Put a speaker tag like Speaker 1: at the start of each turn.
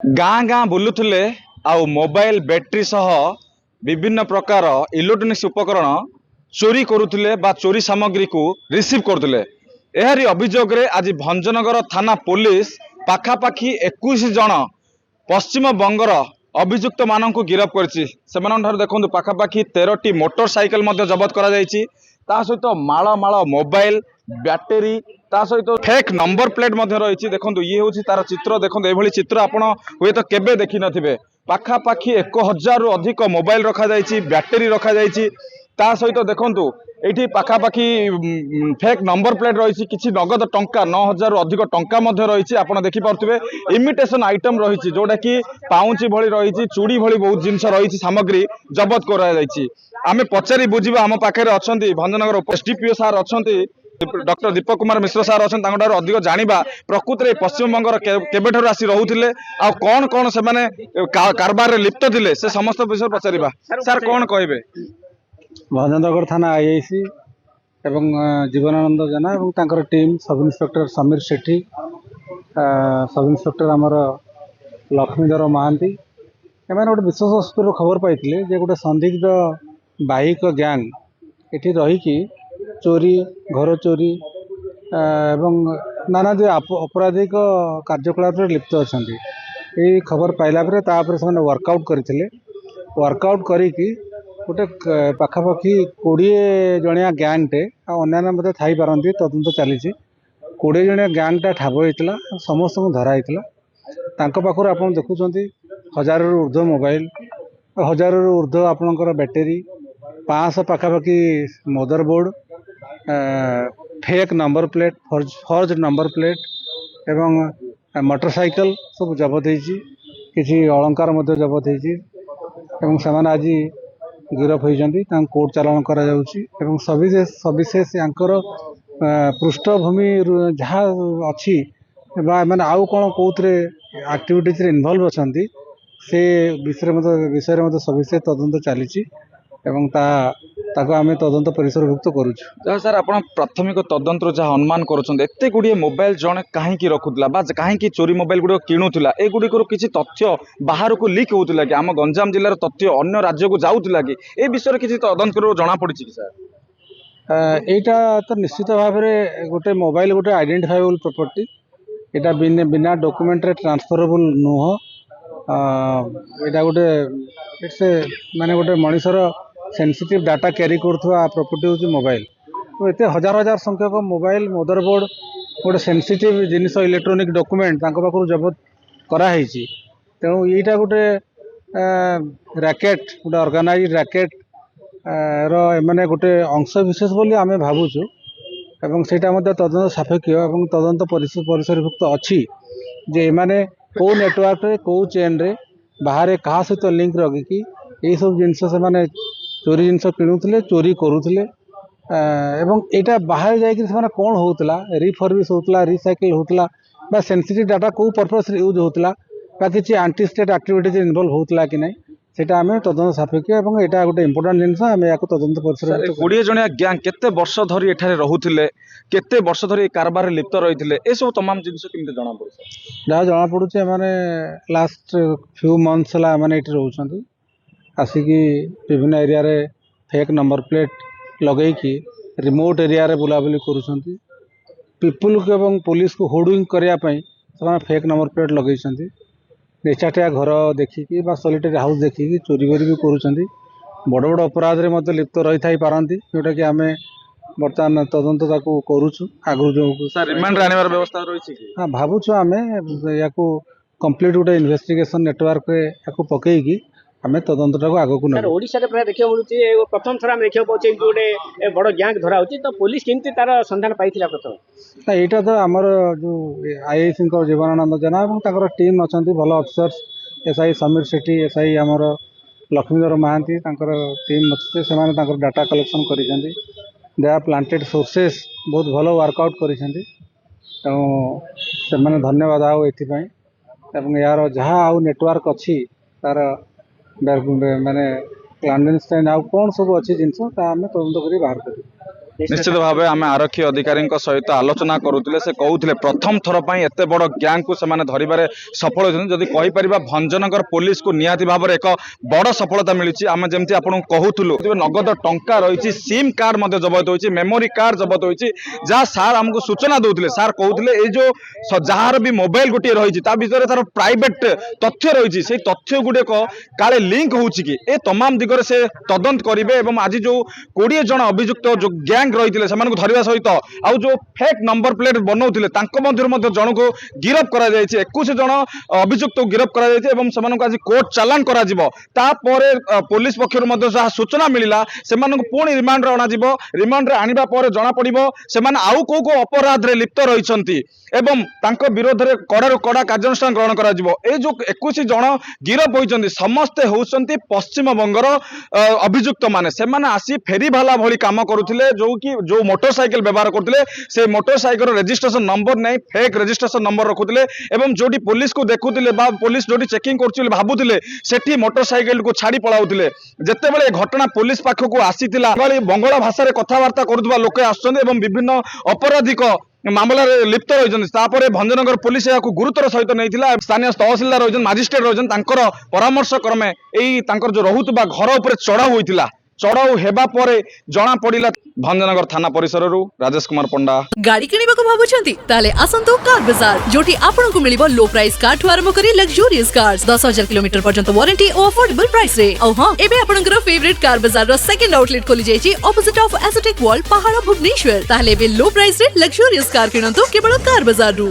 Speaker 1: गाँ गाँ बुलुले आउ मोबाइल बैटरी सह विभिन्न प्रकार इलेक्ट्रोनिक्स उपकरण चोरी करुले बा चोरी सामग्री को रिसीव करुले। एहारी अभियोग रे आज भंजनगर थाना पुलिस पाखापाखि 21 जन पश्चिम बंगर अभियुक्त मानक गिरफ कर देखो पाखापाखि 13टी मोटरसाइकेल जबत करा सहित माल माल मोबाइल बैटेरी ता सहित फेक नंबर प्लेट रही। देखो ये हूँ तार चित्र, देखो ये चित्र आपड़ हुए तो केवे देखी नथिबे। पाखापाखि 1000 रु अधिक मोबाइल रखा बैटेरी रखा ता सहित देखो ये पाखापाखि फेक नंबर प्लेट रही किसी नगद टंका 9000 रु अधिक टंका रही। आपड़ देखिपे इमिटेशन आइटम रही जोटा कि पाउंची भली रही चूड़ी भली बहुत जिनस रही सामग्री जबत कर पचारि बुझा आम पाखे अच्छा भंजनगर एसडीपीओ सार अच्छा डॉक्टर दीपक कुमार मिश्र सार अच्छा अधिक जाना प्रकृत में पश्चिमबंगर केबेठार आसी रोते आ कौन कौन से कारबार लिप्त थे से समस्त विषय पचारा। सार कौन कहे?
Speaker 2: भंजनगर थाना आईआईसी एवं जीवनानंद जेना एवं तांकर टीम सब इन्स्पेक्टर समीर सेठी, सब इन्स्पेक्टर आमर लक्ष्मीधर महांती एम गोटे विश्वास सूत्र खबर पाई गोटे संदिग्ध बाइक गैंग ये रहीकि चोरी घर चोरी एवं नानादी अपराधिक कार्यकलाप लिप्त अच्छा। ये खबर पाइला से वर्कआउट करते वर्कआउट करी गोटे पाखापाखि 20 जनिया गैंगटे अन्य थी पारती तदंत चली 20 जनिया गैंगटा ठाब होता समस्त धराई पाखर आप देखुं 1000 रु ऊर्ध्व मोबाइल 1000 रु ऊर्ध्व आपणकर बैटेरी 500 पाखापाखि मदरबोर्ड फेक नंबर प्लेट फर्ज नंबर प्लेट एवं मोटरसाइकेल सब जबत होती अलंकार जबत होती आज गिरफ होती कोर्ट चालान करा सविशेष यांकर पृष्ठभूमि जहाँ अच्छी मैंने आउ कौन कौन एक्टिविटीज इनवॉल्व अच्छा से विषय मत सविशेष तदंत चली आम तदंत परिसरभुक्त करुँ।
Speaker 1: सर आप प्राथमिक तदंत जहाँ अनुमान करते गुड़िए मोबाइल जड़े कहीं रखुला कहीं चोरी मोबाइल गुड़ किणुला एगुड़िक किसी तथ्य बाहर को लिक होता कि आम गंजाम जिलार तथ्य अन्य राज्य को जाऊला कि ए विषय किसी तदंत जना पड़ी कि सर?
Speaker 2: यहाँ तो निश्चित भाव में गोटे मोबाइल गोटे आइडेंटिफाएबल प्रॉपर्टी यहाँ बिना डॉक्यूमेंट रे ट्रांसफरेबल नुह यहाँ गोटे इट्स माने गोटे मनीषर सेंसिटिव डाटा कैरी करुवा प्रॉपर्टी हूँ मोबाइल। तो ये हजार हजार संख्यक मोबाइल मदरबोर्ड गोटे सेंसिटिव जिनिस इलेक्ट्रोनिक डॉक्यूमेंट पाखु जबत कराई तेणु यहीटा गोटे रैकेट गोटे ऑर्गेनाइज्ड रैकेट मैंने गोटे अंश विशेष बोली आम भावुँ एवं सेटा तदंत सापेक्ष एवं तदंत परिसरभुक्त अच्छी जे माने को नेटवर्क रे को चेन रे बाहर क्या सहित लिंक रखिकी यही सब जिनस से चोरी जिनस किणुले चोरी करुले एवं यहाँ बाहर जाना कौन होता रिफर्बिश होता रिसाइकिल होता सेंसिटिव डाटा को पर्पस यूज होता किसी आंटी स्टेट एक्टिविटीज इनवॉल्व होता कि नहीं सेटा आम तदंत सापेक्ष और यहाँ गोटे इंपोर्टाट जिनस आम या तदंत परिसर
Speaker 1: 20 जनिया गैंग केते वर्ष धरी एठारे रहुथिले केते वर्ष धरी कारबार लिप्त रहिथिले ए सब तमाम जिनस केमते जणा पड़े?
Speaker 2: जहाँ जना पड़ुचे माने लास्ट फ्यू मंथ्स ला माने एठी रहउछंती आसिकी विभिन्न एरिया रे फेक नंबर प्लेट लगेकी रिमोट एरिया रे बुलाबुली करूछंती पीपुल को एवं पुलिस को होर्डिंग करिया पई से फेक नंबर प्लेट लगेछंती निचाटिया घर देखिकी बा सॉलिटरी हाउस देखिकी चोरी बोरी भी करूछंती बड़ बड़ अपराध रे मते लिप्त रही थाई पारंती जोटा कि आमे बर्तमान तदंत ताकू करूछु आगु जो
Speaker 1: सर रिमांड आनिबार व्यवस्था रही छी?
Speaker 2: हाँ भावुछु आमे याकू कंप्लीट गोटे इन्वेस्टिगेशन नेटवर्क रे याकू पकेईकी आमे तदंतटा को आगो को
Speaker 3: सर ओडिसा रे प्राय देखियो मिलुची प्रथम थरा हम देखियो पछे गोटे बड़ गैंग धरा होची तो पुलिस केमती तार संधान पाइथिला प्रथम
Speaker 2: ना एटा तो हमर जो आईआईसी को जीवनानंद जेना एवं ताकर टीम अछंती भलो officers SI Samir Sethi SI हमर लक्ष्मीधर महांती ताकर टीम अच्छे से ताकर डाटा कलेक्शन करिसेंती दे आर प्लांटेड सोर्सेस बहुत भलो वर्कआउट करिसेंती से धन्यवाद आओ एथिपाई एवं यार जहाँ आउ नेटवर्क अच्छी तार माने क्लांडेनस्टाइन आउ कौन सब अच्छी जिनस आम तदंत कर बाहर कर।
Speaker 1: निश्चित भाव आम आरक्षी अधिकारी सहित आलोचना करुले से कहते प्रथम थर पर एत बड़ गैंग को से धरवे सफल होती जदि कहीपर भंजनगर पुलिस को निहाती भाव में एक बड़ सफलता मिली आम जमी आपको कहूलु नगद टंका रही सिम कार्ड जबत होती मेमोरी कार्ड जबत होती जहाँ सार आमको सूचना दौले सार कहते ये जो जार भी मोबाइल गोटे रही भर तार प्राइवेट तथ्य रही से तथ्य गुड़िक काले लिंक होची कि ए तमाम दिगरे से तदंत करेंगे और आज जो 20 जन अभियुक्त जो गैंग रही धरवा सहित आउ जो फेक नंबर प्लेट बनाऊे जन को गिरफ कर 21 जन अभियुक्त गिरफ कर आज कोर्ट चालान कर पुलिस पक्षर सूचना मिलला से पुणी रिमांड रिमांड आने पर जना पड़ो से आउ कौ कौ अपराध रे लिप्त रही विरोध में कड़ा कड़ा कार्यानुष्ठान ग्रहण कर जो 21 जन गिरफ होती समस्ते होती पश्चिमबंगर अभियुक्त माने से आसी फेरी भाला भली काम करुले जो कि जो मोटरसाइकिल व्यवहार करते से मोटरसाइकिल रजिस्ट्रेशन नंबर नहीं फेक रजिस्ट्रेशन नंबर रखुले जो पुलिस को देखुले पुलिस जो चेकिंग कर भावुले से मोटरसाइकिल को छाड़ी पलाउले जिते बड़े घटना पुलिस पाखक आसी बंगला भाषा कथबार्ता करुवा लोक आभिन्न अपराधिक मामला लिप्त रही भंजनगर पुलिस या गुरुतर सहित नहीं स्थानीय तहसिलदार रही मजिस्ट्रेट रही परामर्श क्रमे जो रोहुवा घर उपर चढ़ाऊ होता चढ़ाऊ हेबा परे जना पड़िला भंजनगर थाना परिसर राजेश कुमार पंडा
Speaker 4: गाड़ी किनिबाको भाबुछंती ताले आसंतो कार बाजार जोटी आपनको मिलिबो लो प्राइस कार ठु आरंभ करी लग्जरियस कार्स 10,000 किलोमीटर पर्यंत वारंटी और अफोर्डेबल प्राइस रे औ हां एबे आपनकर फेवरेट कार बाजार रो सेकंड आउटलेट खोली जायछि ऑपोजिट ऑफ एसोटेक वॉल पहाड़ भुवनेश्वर ताले एबे लो प्राइस रे लग्जरियस कार किनंतो केवल कार बाजार रु।